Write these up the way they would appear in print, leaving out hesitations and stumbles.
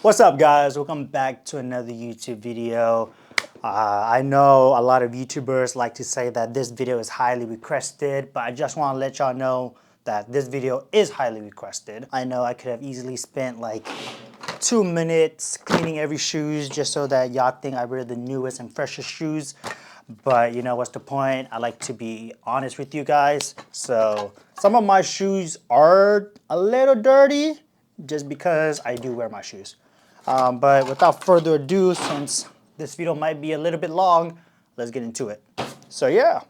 What's up, guys? Welcome back to another YouTube video. I know a lot of YouTubers like to say that this video is highly requested, but I just want to let y'all know that this video is highly requested. I know I could have easily spent like 2 minutes cleaning every shoes just so that y'all think I wear the newest and freshest shoes. But you know what's the point? I like to be honest with you guys. So some of my shoes are a little dirty just because I do wear my shoes. But without further ado, since this video might be a little bit long, let's get into it. So yeah.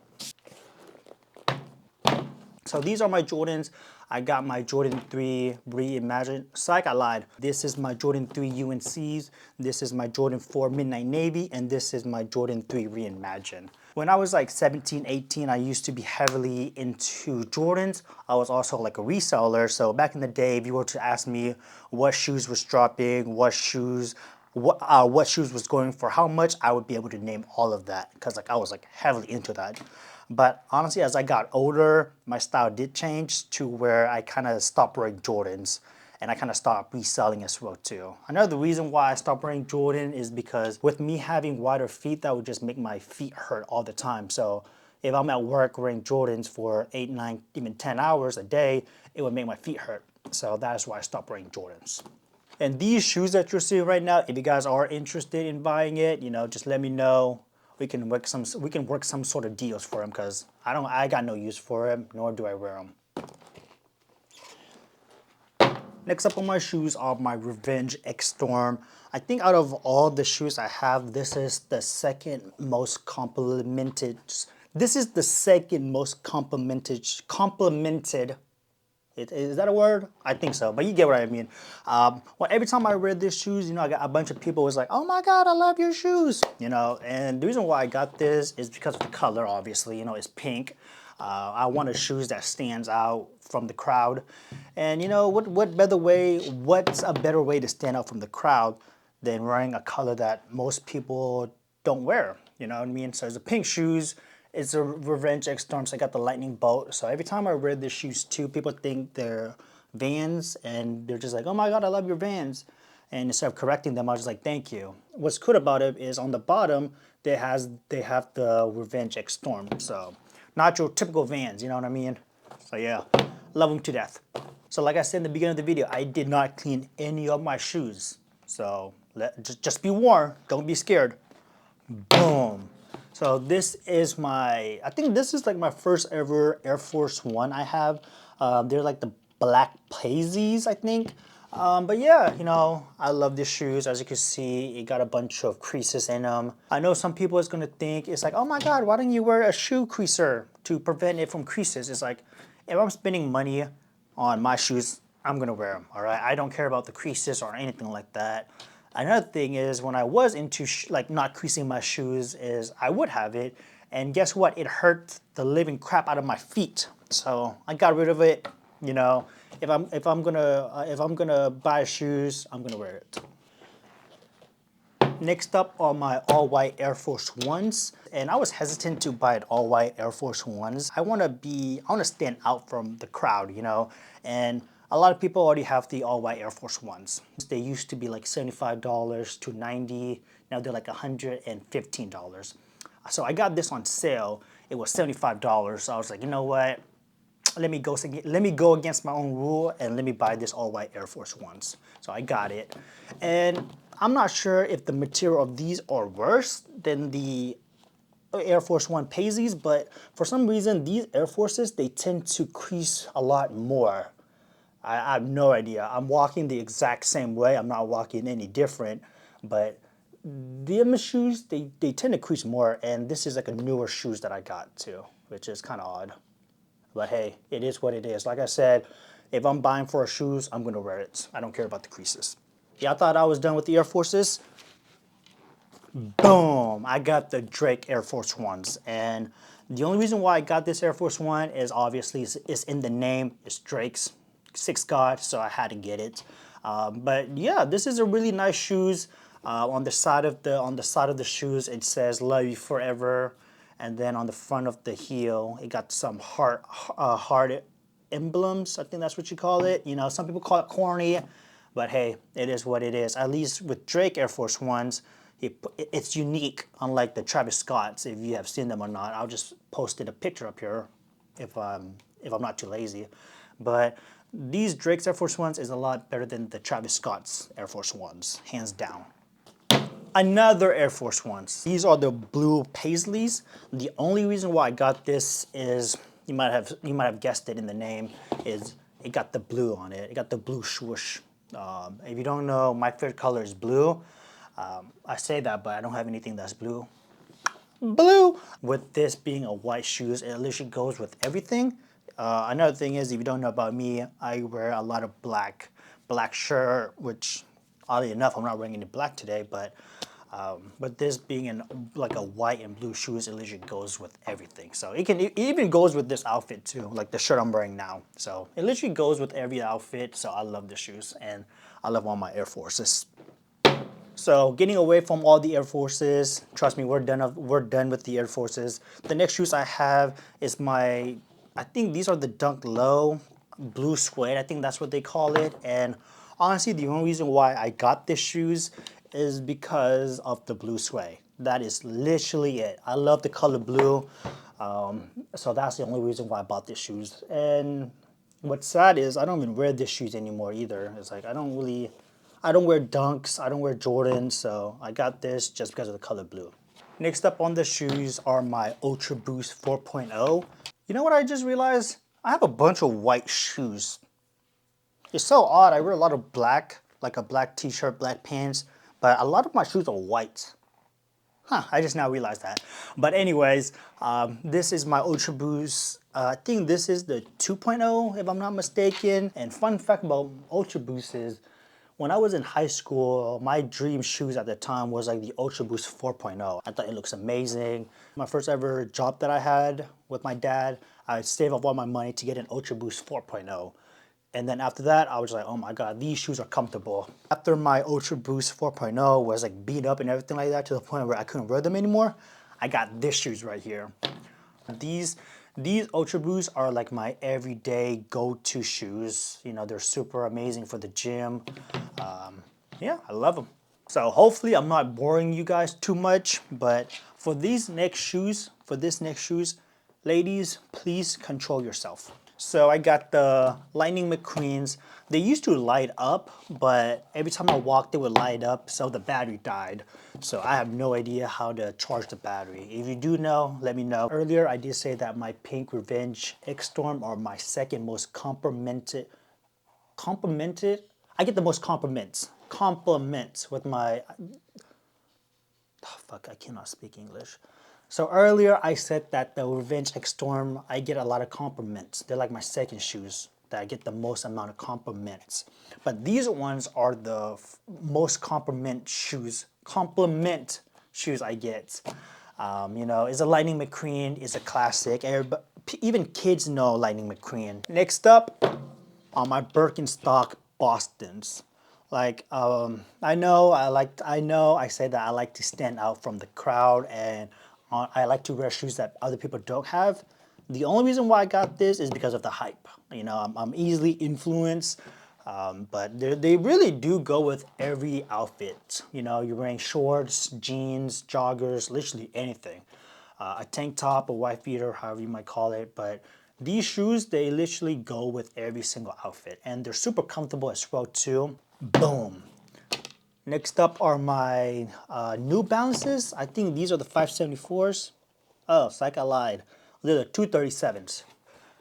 So these are my Jordans. I got my Jordan 3 Reimagined. Psych, I lied. This is my Jordan 3 UNCs. This is my Jordan 4 Midnight Navy. And this is my Jordan 3 Reimagined. When I was like 17, 18, I used to be heavily into Jordans. I was also like a reseller. So back in the day, if you were to ask me what shoes was dropping, what shoes was going for how much, I would be able to name all of that because like I was like heavily into that. But honestly, as I got older, my style did change to where I kind of stopped wearing Jordans and I kind of stopped reselling as well too. Another reason why I stopped wearing Jordan is because with me having wider feet, that would just make my feet hurt all the time. So if I'm at work wearing Jordans for 8, 9, even 10 hours a day, it would make my feet hurt. So that's why I stopped wearing Jordans. And these shoes that you're seeing right now, if you guys are interested in buying it, you know, just let me know. We can work some sort of deals for them because I got no use for them, nor do I wear them. Next up on my shoes are my Revenge X Storm. I think out of all the shoes I have, this is the second most complimented. This is the second most complimented. Is that a word? I think so, but you get what I mean. Well, every time I wear these shoes, you know, I got a bunch of people was like, "Oh my God, I love your shoes," you know. And the reason why I got this is because of the color. Obviously, you know, it's pink. I wanted shoes that stands out from the crowd, and you know, what's a better way to stand out from the crowd than wearing a color that most people don't wear? You know what I mean? So it's a pink shoes. It's a Revenge X Storm, so I got the lightning bolt. So every time I wear these shoes too, people think they're Vans and they're just like, "Oh my God, I love your Vans." And instead of correcting them, I was just like, "Thank you." What's cool about it is on the bottom, they have the Revenge X Storm. So not your typical Vans, you know what I mean? So yeah, love them to death. So like I said in the beginning of the video, I did not clean any of my shoes. So just be warned, don't be scared. Boom. So this is I think this is like my first ever Air Force One I have. They're like the black paises, I think. But yeah, you know, I love these shoes. As you can see, it got a bunch of creases in them. I know some people is gonna think it's like, "Oh my God, why don't you wear a shoe creaser to prevent it from creases?" It's like, if I'm spending money on my shoes, I'm gonna wear them, all right? I don't care about the creases or anything like that. Another thing is when I was into like not creasing my shoes is I would have it, and guess what? It hurt the living crap out of my feet. So I got rid of it. You know, if I'm gonna buy shoes, I'm gonna wear it. Next up are my all-white Air Force Ones, and I was hesitant to buy an all-white Air Force Ones. I want to stand out from the crowd, you know, and a lot of people already have the all-white Air Force Ones. They used to be like $75 to $90. Now they're like $115. So I got this on sale. It was $75. So I was like, you know what? Let me go against my own rule and let me buy this all-white Air Force Ones. So I got it. And I'm not sure if the material of these are worse than the Air Force One paisies, but for some reason, these Air Forces, they tend to crease a lot more. I have no idea. I'm walking the exact same way. I'm not walking any different, but the shoes, they tend to crease more, and this is like a newer shoes that I got too, which is kind of odd. But hey, it is what it is. Like I said, if I'm buying for shoes, I'm gonna wear it. I don't care about the creases. Yeah, I thought I was done with the Air Forces. Boom, I got the Drake Air Force Ones. And the only reason why I got this Air Force One is obviously it's in the name, it's Drake's, Six God, so I had to get it. But yeah, this is a really nice shoes. On the side of the shoes, it says "Love You Forever," and then on the front of the heel, it got some heart emblems. I think that's what you call it. You know, some people call it corny, But hey, it is what it is. At least with Drake Air Force Ones, it's unique, unlike the Travis Scotts. If you have seen them or not, I'll just posted a picture up here if I'm not too lazy. But these Drake's Air Force Ones is a lot better than the Travis Scott's Air Force Ones, hands down. Another Air Force Ones. These are the blue paisleys. The only reason why I got this is, you might have guessed it in the name, is it got the blue on it. It got the blue swoosh. If you don't know, my favorite color is blue. I say that, but I don't have anything that's blue. Blue! With this being a white shoes, it literally goes with everything. Another thing is, if you don't know about me, I wear a lot of black shirt, which oddly enough, I'm not wearing any black today, but this being in like a white and blue shoes, it literally goes with everything. So it even goes with this outfit too, like the shirt I'm wearing now. So it literally goes with every outfit. So I love the shoes, and I love all my Air Forces. So getting away from all the Air Forces, trust me, we're done with the Air Forces. The next shoes I have is I think these are the Dunk Low blue suede. I think that's what they call it. And honestly, the only reason why I got these shoes is because of the blue suede. That is literally it. I love the color blue. So that's the only reason why I bought these shoes. And what's sad is I don't even wear these shoes anymore either. It's like I don't wear Dunks, I don't wear Jordans, so I got this just because of the color blue. Next up on the shoes are my Ultra Boost 4.0. You know what I just realized? I have a bunch of white shoes. It's so odd, I wear a lot of black, like a black t-shirt, black pants, but a lot of my shoes are white. Huh, I just now realized that. But anyways, this is my Ultra Boost. I think this is the 2.0 if I'm not mistaken. And fun fact about Ultra Boost is, when I was in high school, my dream shoes at the time was like the Ultra Boost 4.0. I thought it looks amazing. My first ever job that I had with my dad, I saved up all my money to get an Ultra Boost 4.0. And then after that, I was like, oh my God, these shoes are comfortable. After my Ultra Boost 4.0 was like beat up and everything like that to the point where I couldn't wear them anymore, I got these shoes right here. These Ultra Boosts are like my everyday go-to shoes. You know, they're super amazing for the gym. Yeah, I love them. So hopefully I'm not boring you guys too much, but for this next shoes, ladies, please control yourself. So I got the Lightning McQueens. They used to light up, but every time I walked, they would light up, so the battery died. So I have no idea how to charge the battery. If you do know, let me know. Earlier, I did say that my Pink Revenge X Storm are my second most complimented? I get the most compliments with my, oh, fuck, I cannot speak English. So earlier I said that the Revenge X Storm, I get a lot of compliments. They're like my second shoes that I get the most amount of compliments. But these ones are the most compliment shoes I get. You know, it's a Lightning McQueen, it's a classic. Even kids know Lightning McQueen. Next up are my Birkenstock Bostons. Like, I say that I like to stand out from the crowd, and I like to wear shoes that other people don't have. The only reason why I got this is because of the hype. You know, I'm easily influenced, but they really do go with every outfit. You know, you're wearing shorts, jeans, joggers, literally anything. A tank top, a white beater, however you might call it, but these shoes, they literally go with every single outfit, and they're super comfortable as well too. Boom. Next up are my New Balances. I think these are the 574s. Oh, psych, I lied. They're the 237s.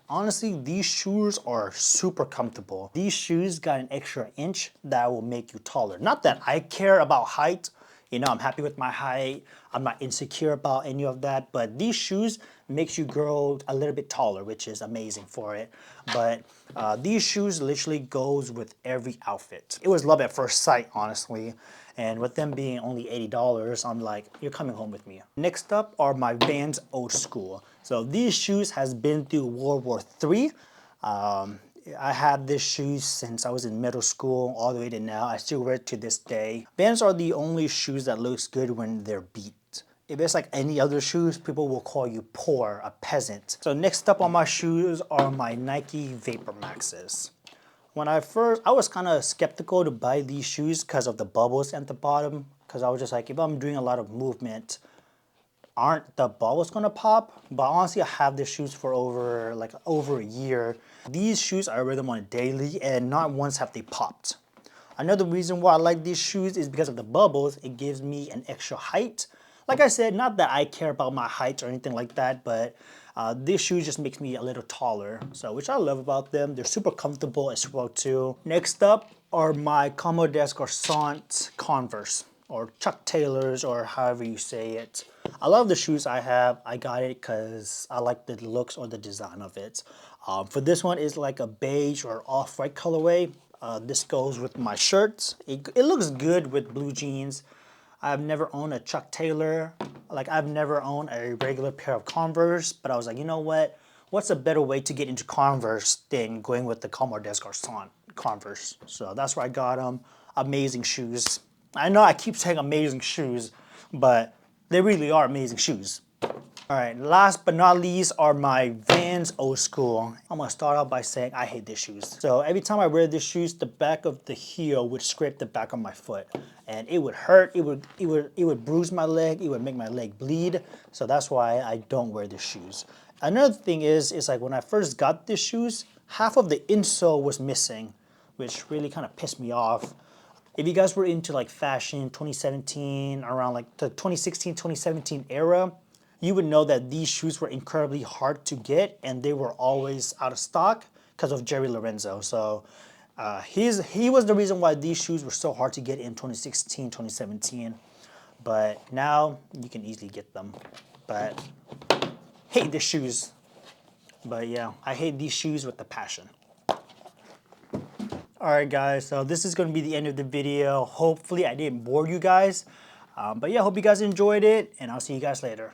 Honestly, these shoes are super comfortable. These shoes got an extra inch that will make you taller. Not that I care about height. You know, I'm happy with my height. I'm not insecure about any of that. But these shoes makes you grow a little bit taller, which is amazing for it. But these shoes literally goes with every outfit. It was love at first sight, honestly. And with them being only $80, I'm like, you're coming home with me. Next up are my Vans Old Skool. So these shoes has been through World War III. I had these shoes since I was in middle school all the way to now. I still wear it to this day. Vans are the only shoes that looks good when they're beat. If it's like any other shoes, people will call you poor, a peasant. So next up on my shoes are my Nike Vapor Maxes. When I was kind of skeptical to buy these shoes because of the bubbles at the bottom. Because I was just like, if I'm doing a lot of movement, aren't the bubbles gonna pop? But honestly, I have these shoes for over a year. These shoes I wear them on a daily, and not once have they popped. Another reason why I like these shoes is because of the bubbles. It gives me an extra height. Like I said, not that I care about my height or anything like that, but this shoe just makes me a little taller, so which I love about them. They're super comfortable as well too. Next up are my Comme Garçons Converse, or Chuck Taylors, or however you say it. I love the shoes I have. I got it because I like the looks or the design of it. For this one, it's like a beige or off-white colorway. This goes with my shirts. It looks good with blue jeans. I've never owned a Chuck Taylor. Like, I've never owned a regular pair of Converse, but I was like, you know what? What's a better way to get into Converse than going with the Comme Garçons Converse? So that's where I got them. Amazing shoes. I know I keep saying amazing shoes, but they really are amazing shoes. All right, last but not least are my Vans Old Skool. I'm gonna start out by saying I hate these shoes. So every time I wear these shoes, the back of the heel would scrape the back of my foot, and it would hurt. It would bruise my leg. It would make my leg bleed. So that's why I don't wear these shoes. Another thing is like when I first got these shoes, half of the insole was missing, which really kind of pissed me off. If you guys were into like fashion 2017, around like the 2016, 2017 era, you would know that these shoes were incredibly hard to get, and they were always out of stock because of Jerry Lorenzo. So he was the reason why these shoes were so hard to get in 2016, 2017. But now you can easily get them. But hate the shoes. But yeah, I hate these shoes with a passion. Alright guys, so this is going to be the end of the video. Hopefully I didn't bore you guys. But yeah, hope you guys enjoyed it, and I'll see you guys later.